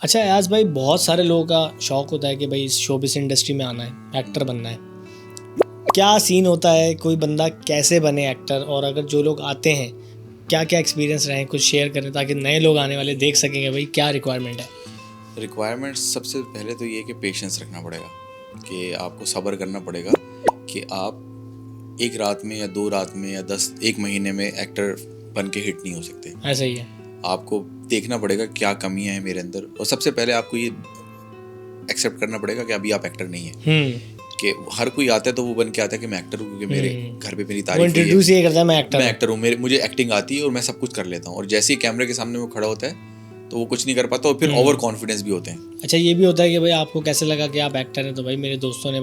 अच्छा अयाज भाई, बहुत सारे लोगों का शौक होता है कि भाई इस शोबिस इंडस्ट्री में आना है, एक्टर बनना है। क्या सीन होता है, कोई बंदा कैसे बने एक्टर, और अगर जो लोग आते हैं क्या क्या एक्सपीरियंस रहे, कुछ शेयर करें ताकि नए लोग आने वाले देख सकेंगे भाई क्या रिक्वायरमेंट है। रिक्वायरमेंट्स सबसे पहले तो ये है कि पेशेंस रखना पड़ेगा, कि आपको सब्र करना पड़ेगा कि आप एक रात में या 2 रात में या 1 महीने में एक्टर बन के हिट नहीं हो सकते। ऐसा ही है, आपको देखना पड़ेगा क्या कमियां हैं मेरे अंदर, और सबसे पहले आपको ये एक्सेप्ट करना पड़ेगा कि अभी आप एक्टर नहीं है। कि हर कोई आता है तो वो बन के आता है कि मैं एक्टर हूँ, क्योंकि मेरे घर पे मेरी तारीफ हुई है, ये करता है मैं एक्टर हूँ, मुझे एक्टिंग आती है और मैं सब कुछ कर लेता हूँ। और जैसे ही कैमरे के सामने वो खड़ा होता है तो वो कुछ नहीं कर पाता, और फिर ओवर कॉन्फिडेंस भी होते हैं। अच्छा ये भी होता है कि भाई आपको कैसे लगा कि आप एक्टर हैं, तो भाई मेरे दोस्तों ने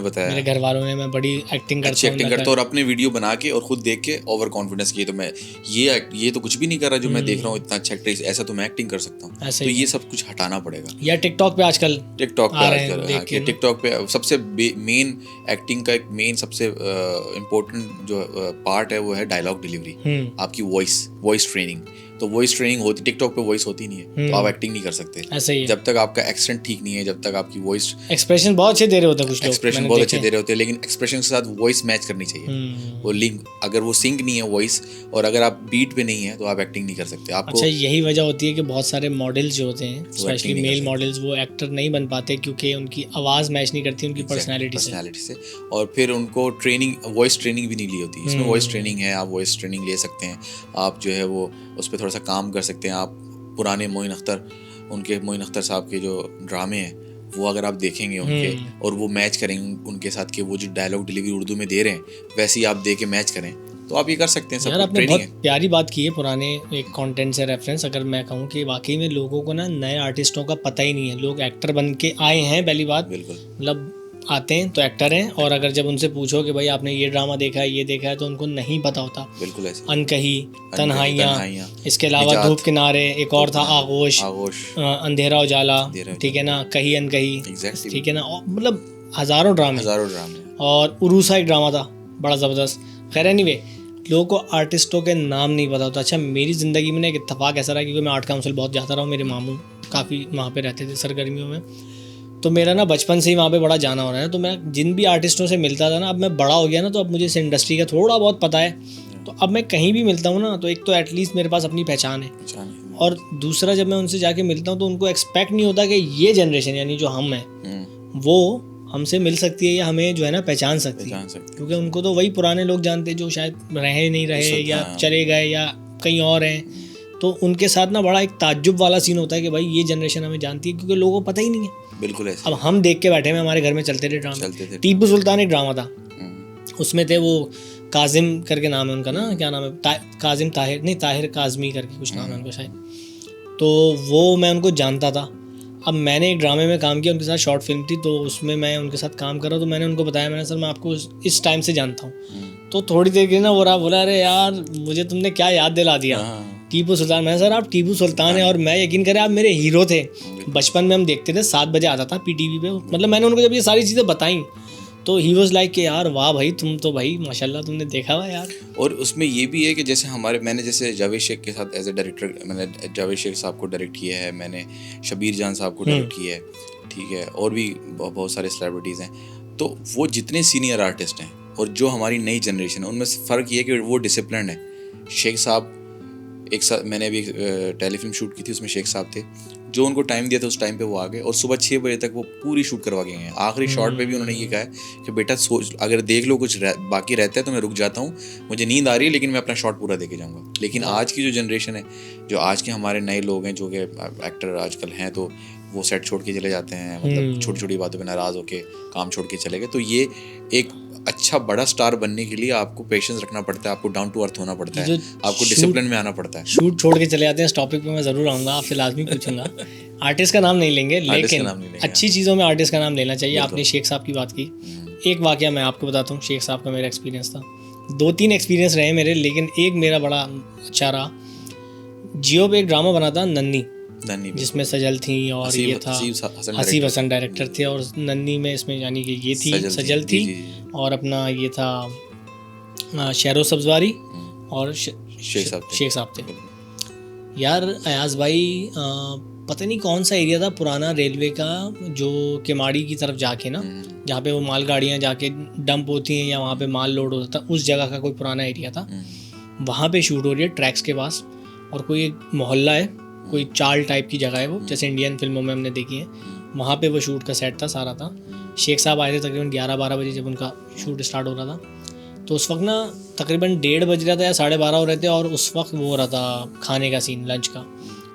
बताया, मेरे घर वालों ने, मैं बड़ी एक्टिंग करता हूँ, और अपने वीडियो बना के और खुद देख के ओवर कॉन्फिडेंस किए, तो मैं ये तो कुछ भी नहीं कर रहा जो मैं देख रहा हूँ, इतना अच्छा एक्टर, ऐसा तो मैं एक्टिंग कर सकता हूँ। तो ये सब कुछ हटाना पड़ेगा। या टिकटॉक पे आजकल टिकटॉक पे सबसे मेन एक्टिंग का एक मेन सबसे इम्पोर्टेंट जो पार्ट है वो है डायलॉग डिलीवरी, आपकी वॉइस ट्रेनिंग। तो वॉइस ट्रेनिंग होती, टिकटॉक पे वॉइस होती नहीं है तो आप एक्टिंग नहीं कर सकते। ऐसे ही जब तक आपका एक्सेंट ठीक नहीं है, जब तक आपकी वॉइस, एक्सप्रेशन बहुत अच्छे दे रहे होते हैं कुछ लोग, एक्सप्रेशन बहुत अच्छे दे रहे होते हैं, लेकिन एक्सप्रेशन के साथ वॉइस मैच करनी चाहिए। वो लिंक, अगर वो सिंक नहीं है वॉइस, और अगर आप बीट पे नहीं है तो आप एक्टिंग नहीं कर सकते। आपको अच्छा यही वजह होती है कि बहुत सारे मॉडल्स जो होते हैं, स्पेशली मेल मॉडल्स, वो एक्टर नहीं बन पाते क्योंकि उनकी आवाज़ मैच नहीं करती उनकी पर्सनैलिटी से। और फिर उनको ट्रेनिंग, वॉइस ट्रेनिंग भी नहीं ली होती। इसमें वॉइस ट्रेनिंग है, आप वॉइस ट्रेनिंग ले सकते हैं। आप जो है वो उस पर थोड़ा सा काम कर सकते हैं। आप पुराने मोइन अख्तर साहब के जो ड्रामे हैं वो अगर आप देखेंगे उनके, और वो मैच करेंगे उनके साथ कि वो जो डायलॉग डिलीवरी उर्दू में दे रहे हैं वैसे ही आप दे के मैच करें, तो आप ये कर सकते हैं। सब आपने बहुत प्यारी बात की है पुराने एक कंटेंट से रेफरेंस। अगर मैं कहूँ कि वाकई में लोगों को ना नए आर्टिस्टों का पता ही नहीं है, लोग एक्टर बन के आए हैं, पहली बात, बिल्कुल, मतलब आते हैं तो एक्टर हैं, और अगर जब उनसे पूछो कि भाई आपने ये ड्रामा देखा है, ये देखा है, तो उनको नहीं पता होता। बिल्कुल ऐसे। अनकही, तन्हाइयाँ, इसके अलावा धूप किनारे, एक और था आगोश, अंधेरा उजाला, ठीक है ना, कही अनकही, ठीक है ना, मतलब हज़ारों ड्रामे। और उरूसा एक ड्रामा था बड़ा ज़बरदस्त। खैर एनीवे, लोगों को आर्टिस्टों के नाम नहीं पता होता। अच्छा मेरी ज़िंदगी में ना एक इत्तेफाक ऐसा रहा, क्योंकि मैं आर्ट काउंसिल बहुत जाता रहा हूँ, मेरे मामू काफ़ी वहाँ पे रहते थे सरगर्मियों में, तो मेरा ना बचपन से ही वहाँ पे बड़ा जाना हो रहा है। तो मैं जिन भी आर्टिस्टों से मिलता था ना, अब मैं बड़ा हो गया ना, तो अब मुझे इस इंडस्ट्री का थोड़ा बहुत पता है। तो अब मैं कहीं भी मिलता हूँ ना, तो एक तो एटलीस्ट मेरे पास अपनी पहचान है, और दूसरा जब मैं उनसे जाके मिलता हूँ तो उनको एक्सपेक्ट नहीं होता कि ये जनरेशन यानी जो हम हैं वो हमसे मिल सकती है या हमें जो है ना पहचान सकती है, क्योंकि उनको तो वही पुराने लोग जानते हैं जो शायद रहे नहीं रहे या चले गए या कहीं और हैं। तो उनके साथ ना बड़ा एक ताज्जुब वाला सीन होता है कि भाई ये जनरेशन हमें जानती है, क्योंकि लोगों को पता ही नहीं है। बिल्कुल ऐसे। अब हम देख के बैठे हैं, हमारे घर में चलते थे ड्रामे। टीपू सुल्तान एक ड्रामा था, उसमें थे वो काजिम करके नाम है उनका ना, क्या नाम है, काजिम ताहिर, नहीं ताहिर काजमी करके कुछ नाम है उनका शायद। तो वो मैं उनको जानता था। अब मैंने एक ड्रामे में काम किया उनके साथ, शॉर्ट फिल्म थी, तो उसमें मैं उनके साथ काम कर रहा हूँ। तो मैंने उनको बताया, मैंने सर मैं आपको इस टाइम से जानता हूँ। तो थोड़ी देर के ना वो बोला अरे यार मुझे तुमने क्या याद दिला दिया, टीपू सुल्तान। मैंने सर आप टीपू सुल्तान हैं, और मैं यकीन करें आप मेरे हीरो थे। बचपन में हम देखते थे, 7 बजे आता था पीटीवी पे। मतलब मैंने उनको जब ये सारी चीज़ें बताई तो ही वॉज लाइक कि यार वाह भाई, तुम तो भाई माशाल्लाह तुमने देखा हुआ यार। और उसमें ये भी है कि जैसे मैंने जैसे जावेद शेख के साथ एज ए डायरेक्टर, मैंने जावेद शेख साहब को डायरेक्ट किया है, मैंने शबीर जान साहब को डायरेक्ट किया है, ठीक है, और भी बहुत सारे सेलिब्रिटीज़ हैं। तो वो जितने सीनियर आर्टिस्ट हैं और जो हमारी नई जनरेशन है, उनमें फ़र्क ये है कि वो डिसिप्लिन है। शेख साहब एक साथ, मैंने अभी टेलीफिल्म शूट की थी, उसमें शेख साहब थे, जो उनको टाइम दिया था उस टाइम पे वो आ गए, और सुबह 6 बजे तक वो पूरी शूट करवा के गए हैं। आखिरी शॉट पे भी उन्होंने ये कहा है कि बेटा सोच, अगर देख लो कुछ बाकी रहता है तो मैं रुक जाता हूँ, मुझे नींद आ रही है, लेकिन मैं अपना शॉट पूरा देके जाऊँगा। लेकिन आज की जो जनरेशन है, जो आज के हमारे नए लोग हैं, जो कि एक्टर आजकल हैं, तो वो सेट छोड़ के चले जाते हैं, मतलब छोटी छोटी बातों पर नाराज़ होकर काम छोड़ के चले गए। तो ये एक अच्छा बड़ा स्टार बनने के लिए आपको पेशेंस रखना पड़ता है, आपको डाउन टू अर्थ होना पड़ता है, आपको डिसिप्लिन में आना पड़ता है। शूट छोड़ के चले जाते हैं, इस टॉपिक पे मैं ज़रूर आऊँगा, आपसे लाजमी पूछूंगा। आर्टिस्ट का नाम नहीं लेंगे, लेकिन अच्छी चीज़ों में आर्टिस्ट का नाम लेना चाहिए। आपने शेख साहब की बात की, एक वाकया मैं आपको बताता हूँ। शेख साहब का मेरा एक्सपीरियंस था, 2-3 एक्सपीरियंस रहे मेरे, लेकिन एक मेरा बड़ा अच्छा रहा। जियो पे एक ड्रामा बना था नन्नी, जिसमें सजल थी, और ये था हसीब हसन डायरेक्टर थे, और नन्नी में इसमें यानी कि ये थी सजल थी, और अपना ये था शेरो सब्जवारी और शेख साहब थे। यार अयाज भाई पता नहीं कौन सा एरिया था पुराना रेलवे का, जो केमाड़ी की तरफ जाके ना, जहाँ पे वो मालगाड़ियाँ जाके डंप होती हैं या वहाँ पे माल लोड होता था, उस जगह का कोई पुराना एरिया था। वहाँ पे शूट हो रही है ट्रैक्स के पास, और कोई एक मोहल्ला है, कोई चाल टाइप की जगह है वो, जैसे इंडियन फिल्मों में हमने देखी है। वहाँ पे वो शूट का सेट था, सारा था। शेख साहब आए थे तकरीबन 11-12 बजे जब उनका शूट स्टार्ट हो रहा था। तो उस वक्त ना तकरीबन 1:30 बज रहा था या 12:30 हो रहे थे, और उस वक्त वो हो रहा था खाने का सीन, लंच का।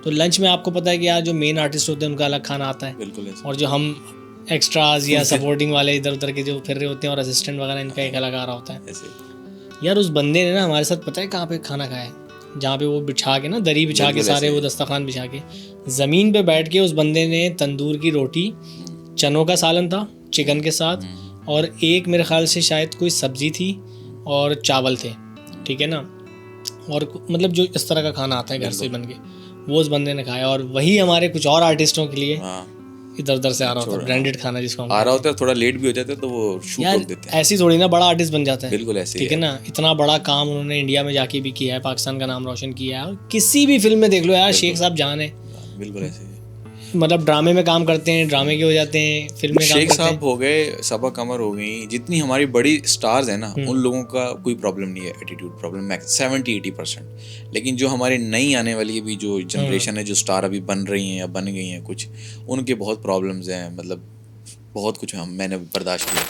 तो लंच में आपको पता है कि यार जो मेन आर्टिस्ट होते हैं उनका अलग खाना आता है, बिल्कुल, और जो हम एक्स्ट्राज या सपोर्टिंग वाले इधर उधर के जो फिर रहे होते हैं और असिस्टेंट वगैरह, इनका एक अलग आ रहा होता है। यार उस बंदे ने ना हमारे साथ पता है कहाँ पे खाना खाया है, जहाँ पे वो बिछा के ना, दरी बिछा के सारे वो दस्तरखान बिछा के ज़मीन पे बैठ के उस बंदे ने तंदूर की रोटी, चनों का सालन था चिकन के साथ, और एक मेरे ख्याल से शायद कोई सब्ज़ी थी और चावल थे, ठीक है ना, और मतलब जो इस तरह का खाना आता है घर से बन के, वो उस बंदे ने खाया। और वही हमारे कुछ और आर्टिस्टों के लिए इधर उधर से आ रहा होता है ब्रांडेड खाना, जिसको हम आ रहा होता है, थोड़ा लेट भी हो जाता है तो वो शूट कर देते हैं। ऐसी थोड़ी ना बड़ा आर्टिस्ट बन जाता है, बिल्कुल ऐसे, ठीक है ना। इतना बड़ा काम उन्होंने इंडिया में जाके भी किया है, पाकिस्तान का नाम रोशन किया है, और किसी भी फिल्म में देख लो यार, शेख साहब जान है। बिल्कुल ऐसे, मतलब ड्रामे में काम करते हैं, ड्रामे के हो जाते हैं, फिल्म में काम शेख करते हैं। साहब हो गए, सबा कमर हो गई, जितनी हमारी बड़ी स्टार्स है ना, उन लोगों का कोई प्रॉब्लम नहीं है, एटीट्यूड प्रॉब्लम 70-80%। लेकिन जो हमारी नई आने वाली भी जो जनरेशन है, जो स्टार अभी बन रही हैं या बन गई हैं कुछ, उनके बहुत प्रॉब्लम्स हैं, मतलब बहुत कुछ मैंने बर्दाश्त किया।